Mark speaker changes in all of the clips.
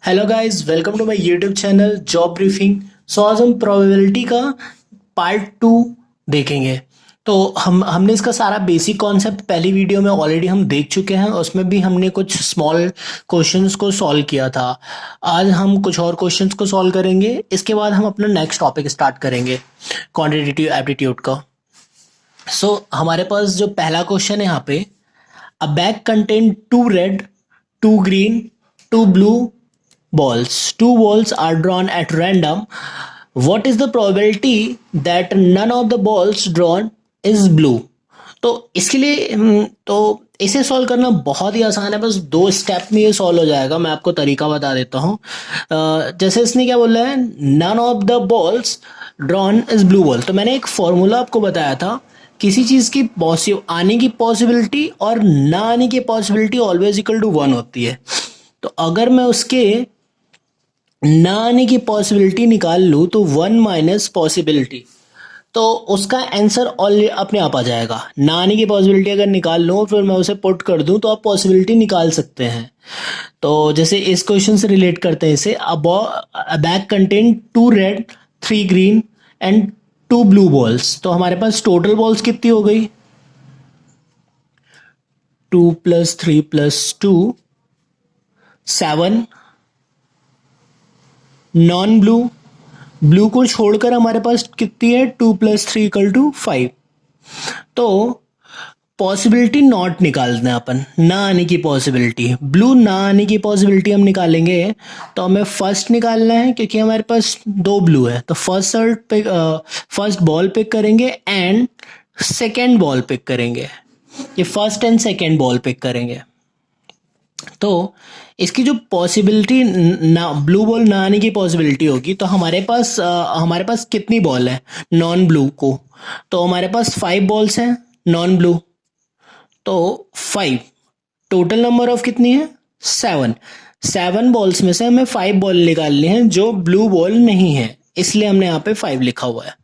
Speaker 1: Hello guys, welcome to my YouTube channel job briefing. So आज हम probability का part 2 देखेंगे। तो हमने इसका सारा बेसिक कॉन्सेप्ट पहली वीडियो में ऑलरेडी हम देख चुके हैं। उसमें भी हमने कुछ स्मॉल क्वेश्चंस को सॉल्व किया था। आज हम कुछ और क्वेश्चंस को सॉल्व करेंगे। इसके बाद हम अपना नेक्स्ट टॉपिक स्टार्ट करेंगे, क्वांटिटेटिव एप्टीट्यूड का। हमारे पास जो पहला क्वेश्चन है यहाँ पे, अ bag contain 2 red, 2 green, 2 blue balls. 2 balls are drawn at random. What is the probability that none of the balls drawn is blue? तो इसके लिए तो इसे सॉल्व करना बहुत ही आसान है। बस 2 स्टेप में ये सॉल्व हो जाएगा। मैं आपको तरीका बता देता हूँ। जैसे इसने क्या बोला है, none of the balls drawn is blue ball. तो मैंने एक फॉर्मूला आपको बताया था, किसी चीज़ की आने की पॉसिबिलिटी और ना आने की पॉसिबिलिटी ऑलवेज इक्वल टू 1 होती है। तो अगर मैं उसके ना आने की पॉसिबिलिटी निकाल लूँ तो 1 माइनस पॉसिबिलिटी, तो उसका आंसर ऑलरेडी अपने आप आ जाएगा। ना आने की पॉसिबिलिटी अगर निकाल लूँ फिर मैं उसे पुट कर दूँ तो आप पॉसिबिलिटी निकाल सकते हैं। तो जैसे इस क्वेश्चन से रिलेट करते हैं इसे, अ bag contain 2 red, 3 green and 2 blue balls. तो हमारे पास टोटल बॉल्स कितनी हो गई, 2 + 3 + 2 7। नॉन ब्लू, ब्लू को छोड़कर हमारे पास कितनी है, 2 + 3 = 5। तो पॉसिबिलिटी नॉट निकालना है अपन, ना आने की पॉसिबिलिटी। ब्लू ना आने की पॉसिबिलिटी हम निकालेंगे तो हमें फर्स्ट निकालना है, क्योंकि हमारे पास 2 ब्लू है। तो फर्स्ट बॉल पिक करेंगे एंड सेकेंड बॉल पिक करेंगे। ये first and second ball pick करेंगे। तो इसकी जो पॉसिबिलिटी, ना ब्लू बॉल ना आने की पॉसिबिलिटी होगी, तो हमारे पास कितनी बॉल है नॉन ब्लू को, तो हमारे पास 5 बॉल्स हैं नॉन ब्लू। तो 5 टोटल नंबर ऑफ कितनी है, 7। 7 बॉल्स में से हमें 5 बॉल निकालनी है जो ब्लू बॉल नहीं है, इसलिए हमने यहाँ पे 5 लिखा हुआ है।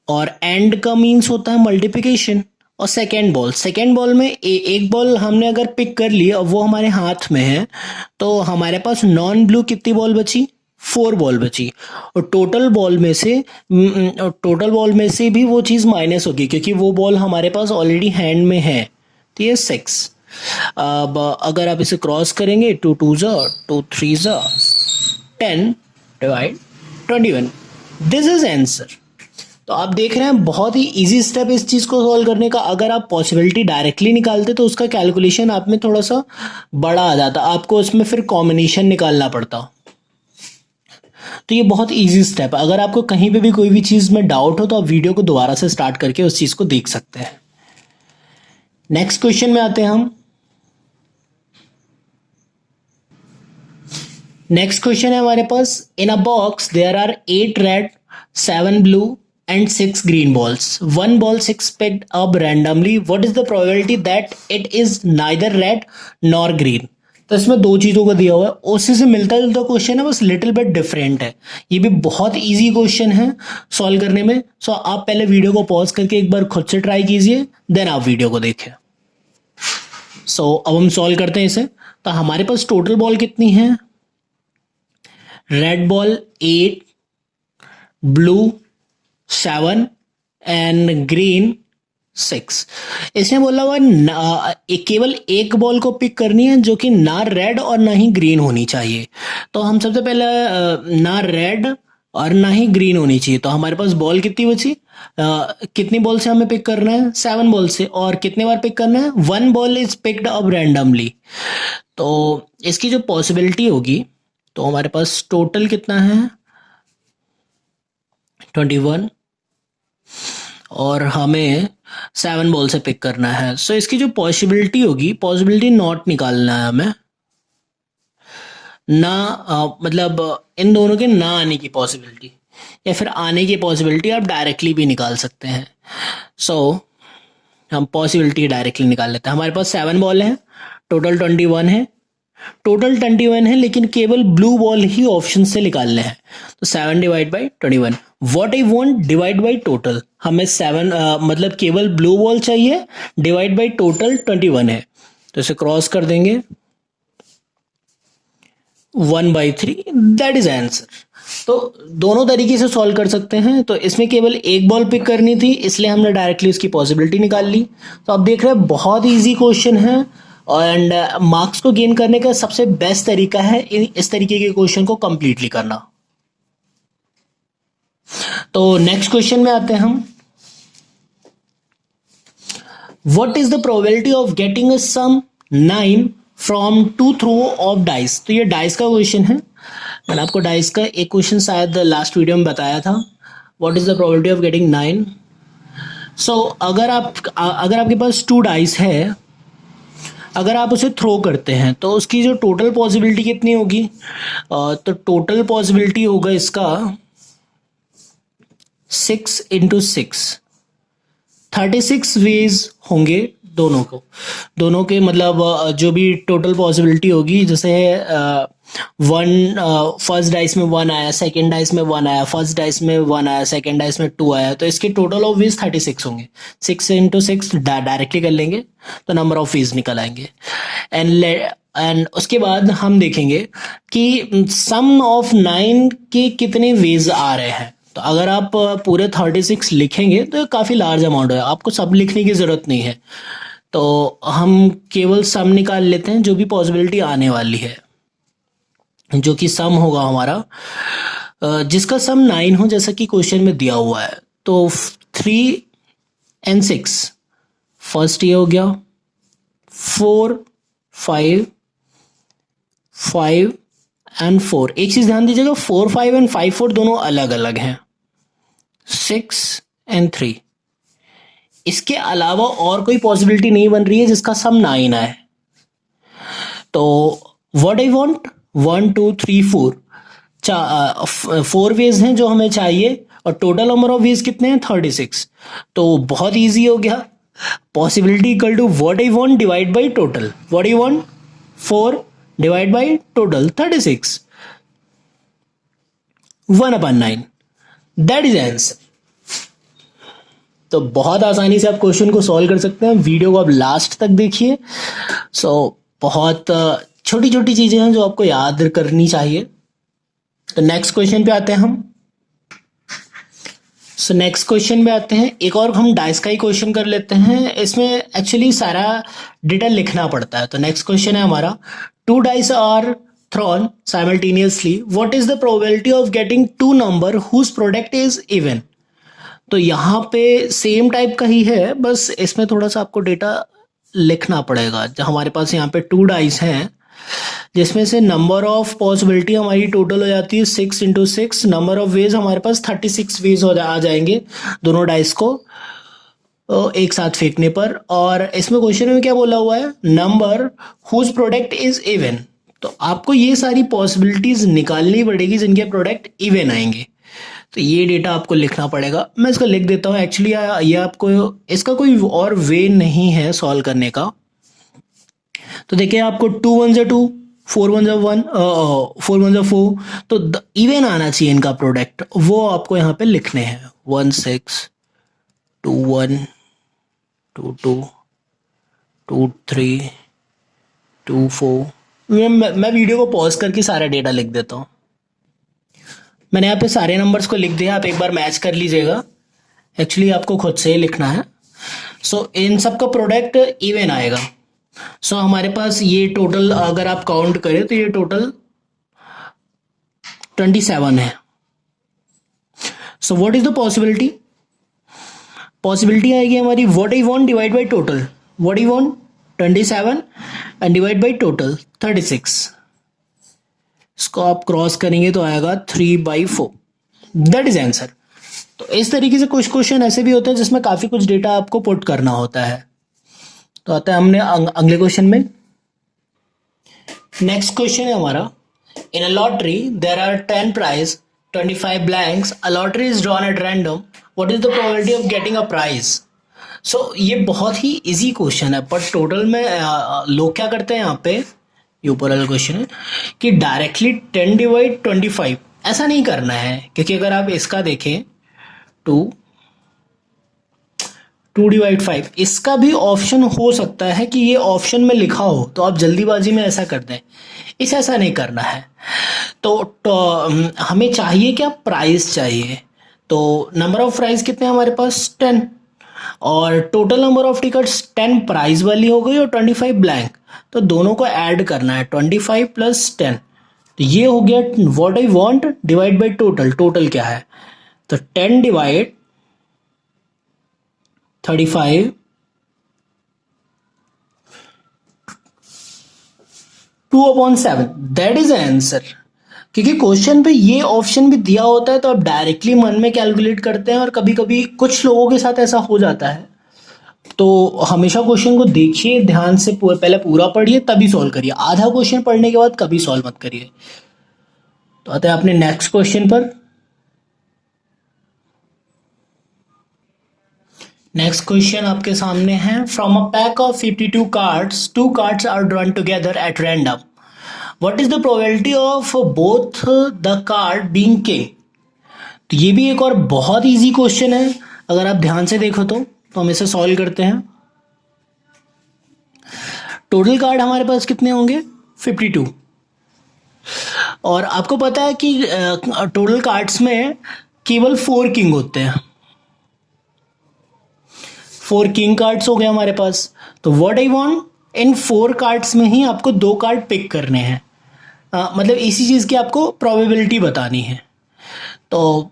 Speaker 1: और एंड का मीन्स होता है मल्टीप्लिकेशन। और सेकेंड बॉल में एक बॉल हमने अगर पिक कर ली और वो हमारे हाथ में है, तो हमारे पास नॉन ब्लू कितनी बॉल बची, 4 बॉल बची। और टोटल बॉल में से भी वो चीज़ माइनस होगी, क्योंकि वो बॉल हमारे पास ऑलरेडी हैंड में है। तो ये 6। अब अगर आप इसे क्रॉस करेंगे, 2 2 2 3 10 डिवाइड 21, दिस इज आंसर। तो आप देख रहे हैं बहुत ही इजी स्टेप इस चीज़ को सॉल्व करने का। अगर आप पॉसिबिलिटी डायरेक्टली निकालते तो उसका कैलकुलेशन आप में थोड़ा सा बड़ा आ जाता, आपको उसमें फिर कॉम्बिनेशन निकालना पड़ता। तो ये बहुत इजी स्टेप है। अगर आपको कहीं पे भी कोई भी चीज़ में डाउट हो तो आप वीडियो को दोबारा से स्टार्ट करके उस चीज़ को देख सकते हैं। नेक्स्ट क्वेश्चन में आते हैं हम। नेक्स्ट क्वेश्चन है हमारे पास, in a box there are 8 red, 7 blue and 6 green balls. One ball 6 picked up randomly. What is the probability that it is neither red nor green? तो इसमें 2 चीज़ों का दिया हुआ है, उसी से मिलता जुलता क्वेश्चन है, बस लिटिल बिट डिफरेंट है। ये भी बहुत इजी क्वेश्चन है सॉल्व करने में। आप पहले वीडियो को पॉज करके एक बार खुद से ट्राई कीजिए, देन आप वीडियो को देखें। अब हम सॉल्व करते हैं इसे। तो हमारे पास टोटल बॉल कितनी है, red ball 8, blue 7 and green 6। इसने बोला हुआ केवल एक बॉल को पिक करनी है जो कि ना रेड और ना ही ग्रीन होनी चाहिए। तो हम सबसे पहले ना रेड और ना ही ग्रीन होनी चाहिए। तो हमारे पास बॉल कितनी बची, कितनी बॉल से हमें पिक करना है, 7 बॉल से। और कितने बार पिक करना है, 1 ball is picked up randomly. तो इसकी जो पॉसिबिलिटी होगी, तो हमारे पास टोटल कितना है, 21, और हमें 7 बॉल से पिक करना है। इसकी जो पॉसिबिलिटी होगी, पॉसिबिलिटी नॉट निकालना है हमें, ना मतलब इन दोनों के ना आने की पॉसिबिलिटी या फिर आने की पॉसिबिलिटी आप डायरेक्टली भी निकाल सकते हैं। हम पॉसिबिलिटी डायरेक्टली निकाल लेते हैं। हमारे पास 7 बॉल है, टोटल 21 है। लेकिन केवल ब्लू बॉल ही ऑप्शन से निकालने हैं। तो 7 divide by 21, what I want divide by total. हमें 7 मतलब केवल ब्लू बॉल चाहिए, डिवाइड बाई टोटल 21 है। तो इसे क्रॉस कर देंगे, 1/3, दैट इज आंसर। तो दोनों तरीके से सॉल्व कर सकते हैं। तो इसमें केवल एक बॉल पिक करनी थी, इसलिए हमने डायरेक्टली उसकी पॉसिबिलिटी निकाल ली। तो आप देख रहे हैं बहुत इजी क्वेश्चन है, एंड मार्क्स को गेन करने का सबसे बेस्ट तरीका है इस तरीके के क्वेश्चन को कंप्लीटली करना। तो नेक्स्ट क्वेश्चन में आते हैं हम। What is the probability of getting a sum 9 from 2 throw of dice. तो ये डाइस का क्वेश्चन है। मैंने आपको डाइस का एक क्वेश्चन शायद लास्ट वीडियो में बताया था। What is the probability of getting 9। सो अगर आपके पास 2 डाइस है, अगर आप उसे थ्रो करते हैं तो उसकी जो टोटल पॉसिबिलिटी कितनी होगी। तो टोटल पॉसिबिलिटी होगा इसका 6 × 6, 36 वेज होंगे दोनों के मतलब जो भी टोटल पॉसिबिलिटी होगी। जैसे फर्स्ट डाइस में 1 आया, सेकेंड डाइस में 1 आया, फर्स्ट डाइस में 1 आया, सेकेंड डाइस में 2 आया, तो इसके टोटल ऑफ वेज 36 होंगे। 6 × 6 डायरेक्टली कर लेंगे तो नंबर ऑफ वेज निकल आएंगे। एंड उसके बाद हम देखेंगे कि सम ऑफ 9 के कितने वेज आ रहे हैं। तो अगर आप पूरे 36 लिखेंगे तो काफ़ी लार्ज अमाउंट है, आपको सब लिखने की ज़रूरत नहीं है। तो हम केवल सम निकाल लेते हैं जो भी पॉसिबिलिटी आने वाली है, जो कि सम होगा हमारा, जिसका सम 9 हो जैसा कि क्वेश्चन में दिया हुआ है। तो 3 और 6, फर्स्ट ये हो गया, 4, 5 और 4। एक चीज ध्यान दीजिएगा, 4, 5 और 5, 4 दोनों अलग अलग हैं। 6 और 3, इसके अलावा और कोई पॉसिबिलिटी नहीं बन रही है जिसका सम 9 आए। तो व्हाट आई वांट 1 2 3 4, 4 वेज हैं जो हमें चाहिए, और टोटल नंबर ऑफ वेज कितने हैं 36। तो बहुत इजी हो गया। Possibility equal to what I want divide by total. What I want 4 divide by total 36, 1/9, that is answer. तो बहुत आसानी से आप क्वेश्चन को सॉल्व कर सकते हैं। वीडियो को आप लास्ट तक देखिए। सो बहुत छोटी छोटी चीजें हैं जो आपको याद करनी चाहिए। तो नेक्स्ट क्वेश्चन पे आते हैं हम। नेक्स्ट क्वेश्चन में आते हैं, एक और हम डाइस का ही क्वेश्चन कर लेते हैं। इसमें एक्चुअली सारा डेटा लिखना पड़ता है। तो नेक्स्ट क्वेश्चन है हमारा, 2 dice are thrown simultaneously, what is the probability of getting 2 number whose product is even. तो यहाँ पे सेम टाइप का ही है, बस इसमें थोड़ा सा आपको डेटा लिखना पड़ेगा। हमारे पास यहाँ पे 2 डाइस हैं, जिसमें से नंबर ऑफ पॉसिबिलिटी हमारी टोटल हो जाती है 6 × 6। नंबर ऑफ वेज हमारे पास 36 वेज आ जाएंगे दोनों डाइस को एक साथ फेंकने पर। और इसमें क्वेश्चन में क्या बोला हुआ है, number whose product is even. तो आपको ये सारी पॉसिबिलिटीज निकालनी पड़ेगी जिनके प्रोडक्ट इवन आएंगे। तो ये डेटा आपको लिखना पड़ेगा। मैं इसको लिख देता हूँ। एक्चुअली ये आपको, इसका कोई और वे नहीं है सॉल्व करने का। तो देखिए, आपको 2 1 2, 4 1 1, 4 1 4, तो इवन आना चाहिए इनका प्रोडक्ट, वो आपको यहाँ पे लिखने हैं। 1 6, 2 1, 2 2, 2 3, 2 4। मैं वीडियो को पॉज करके सारा डेटा लिख देता हूँ। मैंने यहाँ पे सारे नंबर्स को लिख दिया, आप एक बार मैच कर लीजिएगा। एक्चुअली आपको खुद से ही लिखना है। इन सब का प्रोडक्ट इवन आएगा। हमारे पास ये टोटल अगर आप काउंट करें तो ये टोटल 27 है। What is the possibility. Possibility आएगी हमारी what I want divide by total. What I want 27 and divide by total 36। इसको आप क्रॉस करेंगे तो आएगा 3/4, दैट इज आंसर। तो इस तरीके से कुछ क्वेश्चन ऐसे भी होते हैं जिसमें काफी कुछ डेटा आपको पुट करना होता है। तो आता है हमने अगले क्वेश्चन में। नेक्स्ट क्वेश्चन है हमारा, in a lottery there are 10 prize, 25 blanks, a lottery is drawn at random, what is the probability of getting a prize. ये बहुत ही इजी क्वेश्चन है, पर टोटल में लोग क्या करते हैं यहाँ पे, ये ऊपर वाला क्वेश्चन है कि डायरेक्टली 10 डिवाइड 25 ऐसा नहीं करना है। क्योंकि अगर आप इसका देखें 2 2/5। इसका भी ऑप्शन हो सकता है कि ये ऑप्शन में लिखा हो तो आप जल्दीबाजी में ऐसा कर दें, इसे ऐसा नहीं करना है। तो हमें चाहिए क्या, प्राइस चाहिए। तो नंबर ऑफ प्राइस कितने हैं हमारे पास, 10, और total number of tickets 10 price वाली हो गई और 25 ब्लैंक। तो दोनों को ऐड करना है, 25 प्लस 10, तो ये हो गया what I want divide by total. Total क्या है, तो 10 डिवाइड 35 2/7, दैट इज आंसर। क्योंकि क्वेश्चन पे ये ऑप्शन भी दिया होता है तो आप डायरेक्टली मन में कैलकुलेट करते हैं, और कभी कभी कुछ लोगों के साथ ऐसा हो जाता है। तो हमेशा क्वेश्चन को देखिए ध्यान से, पहले पूरा पढ़िए तभी सॉल्व करिए, आधा क्वेश्चन पढ़ने के बाद कभी सॉल्व मत करिए। तो आते हैं अपने नेक्स्ट क्वेश्चन पर। नेक्स्ट क्वेश्चन आपके सामने है, from a pack of 52 cards 2 cards are drawn together at random, what is the probability of both the card being king. तो ये भी एक और बहुत इजी क्वेश्चन है, अगर आप ध्यान से देखो तो हम इसे सॉल्व करते हैं। टोटल कार्ड हमारे पास कितने होंगे, 52, और आपको पता है कि टोटल कार्ड्स में केवल 4 किंग होते हैं, 4 किंग कार्ड्स हो गए हमारे पास। तो what I want, in 4 cards में ही आपको 2 कार्ड पिक करने हैं, मतलब इसी चीज़ की आपको प्रोबेबिलिटी बतानी है। तो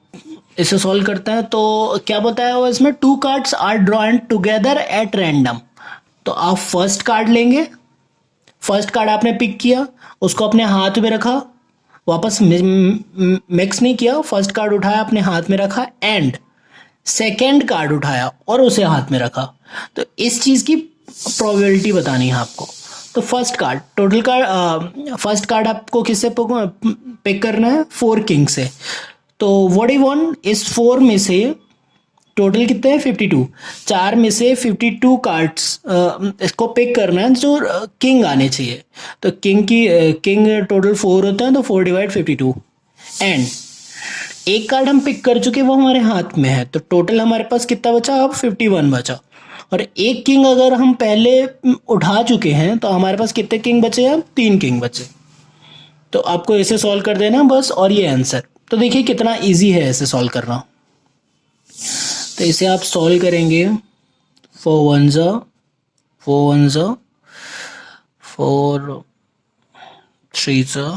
Speaker 1: इसे सॉल्व करते हैं। तो क्या बताया हुआ इसमें, 2 cards are drawn together at random. तो आप फर्स्ट कार्ड लेंगे, फर्स्ट कार्ड आपने पिक किया, उसको अपने हाथ में रखा, वापस मिक्स नहीं किया, फर्स्ट कार्ड उठाया अपने हाथ में रखा, एंड सेकेंड कार्ड उठाया और उसे हाथ में रखा। तो इस चीज़ की प्रोबेबिलिटी बतानी है आपको। तो first card, total card, first card आपको किससे पिक करना है, 4 किंग से। तो व्हाट आई वांट, इस 4 में से टोटल कितने हैं, 52, 4 में से 52 कार्ड्स इसको पिक करना है जो किंग आने चाहिए। तो किंग टोटल 4 होता है, तो 4 डिवाइड 52, एंड एक कार्ड हम पिक कर चुके, वो हमारे हाथ में है, तो टोटल हमारे पास कितना बचा, अब 51 बचा। और एक किंग अगर हम पहले उठा चुके हैं तो हमारे पास कितने किंग बचे, अब 3 किंग बचे। तो आपको इसे सॉल्व कर देना बस, और ये आंसर। तो देखिए कितना इजी है इसे सॉल्व करना। तो इसे आप सॉल्व करेंगे, 4 1 ज़ा 4 1 ज़ा 4 3 ज़ा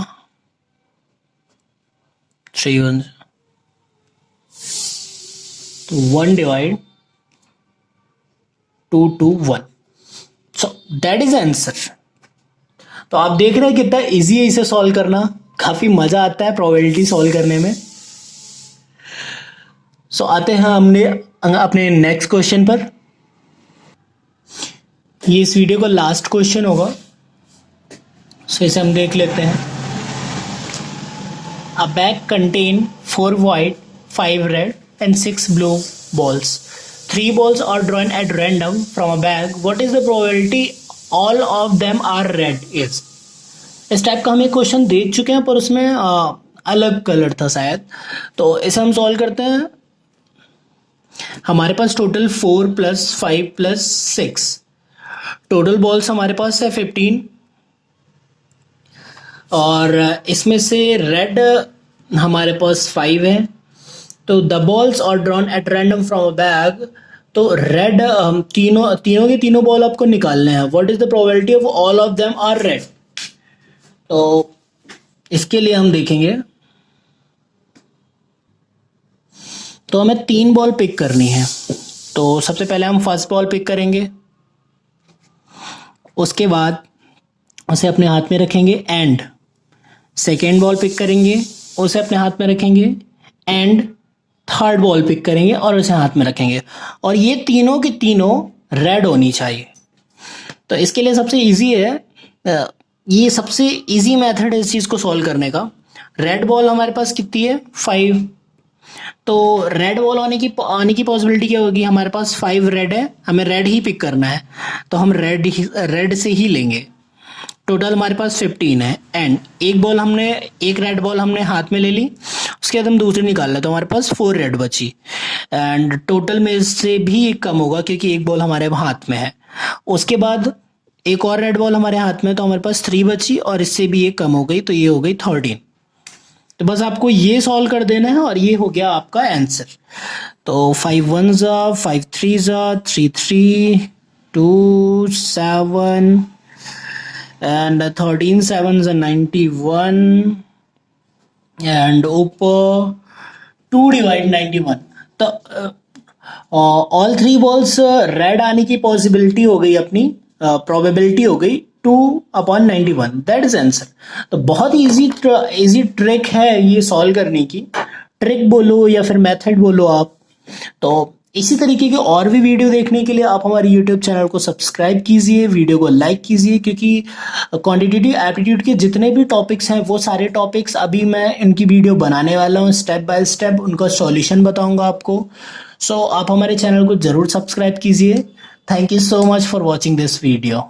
Speaker 1: 3 1, तो 1 divide 2 2 1, so that is answer. तो आप देख रहे हैं कितना इजी है इसे सॉल्व करना, काफी मजा आता है प्रोबेबिलिटी सॉल्व करने में। सो आते हैं हमने अपने नेक्स्ट क्वेश्चन पर। ये इस वीडियो का लास्ट क्वेश्चन होगा, सो इसे हम देख लेते हैं। अ bag contain 4 white, 5 red and 6 blue balls. 3 balls are drawn at random from a bag. What is the probability all of them are red is? इस टाइप का हम एक क्वेश्चन देख चुके हैं, पर उसमें अलग कलर था शायद। तो इसे हम सॉल्व करते हैं। हमारे पास टोटल 4 + 5 + 6, टोटल बॉल्स हमारे पास है 15, और इसमें से रेड हमारे पास 5 है। तो the balls are drawn at random from a bag, तो रेड तीनों के तीनों बॉल आपको निकालने हैं। What is the probability of all of them are red. तो इसके लिए हम देखेंगे, तो हमें 3 बॉल पिक करनी है। तो सबसे पहले हम फर्स्ट बॉल पिक करेंगे, उसके बाद उसे अपने हाथ में रखेंगे, एंड सेकेंड बॉल पिक करेंगे, उसे अपने हाथ में रखेंगे, एंड थर्ड बॉल पिक करेंगे और उसे हाथ में रखेंगे। और ये तीनों की तीनों रेड होनी चाहिए। तो इसके लिए सबसे इजी है, ये सबसे इजी मेथड है इस चीज़ को सॉल्व करने का। रेड बॉल हमारे पास कितनी है, 5। तो रेड बॉल आने की पॉसिबिलिटी क्या होगी, हमारे पास 5 रेड है, हमें रेड ही पिक करना है, तो हम रेड से ही लेंगे। टोटल हमारे पास 15 है, एंड एक रेड बॉल हमने हाथ में ले ली, उसके बाद हम दूसरी निकाल लें, तो हमारे पास 4 रेड बची। एंड टोटल में इससे भी एक कम होगा क्योंकि एक बॉल हमारे हाथ में है। उसके बाद एक और रेड बॉल हमारे हाथ में, तो हमारे पास 3 बची और इससे भी एक कम हो गई, तो ये हो गई 13। तो बस आपको ये सॉल्व कर देना है और ये हो गया आपका आंसर। तो 5 1 जा 5 3 जा 3 3 2 7 and 13 7 is 91 and ऊपर 2 डिवाइड 91। तो ऑल 3 बॉल्स रेड आने की पॉसिबिलिटी हो गई अपनी, प्रोबेबिलिटी हो गई 2/91, दैट इज आंसर। तो बहुत इजी ट्रिक है ये सॉल्व करने की, ट्रिक बोलो या फिर मेथड बोलो आप। तो इसी तरीके के और भी वीडियो देखने के लिए आप हमारे यूट्यूब चैनल को सब्सक्राइब कीजिए, वीडियो को लाइक कीजिए, क्योंकि क्वांटिटेटिव एप्टीट्यूड के जितने भी टॉपिक्स हैं वो सारे टॉपिक्स अभी मैं इनकी वीडियो बनाने वाला हूँ, स्टेप बाय स्टेप उनका सॉल्यूशन बताऊंगा आपको। सो आप हमारे चैनल को ज़रूर सब्सक्राइब कीजिए। Thank you so much for watching this video.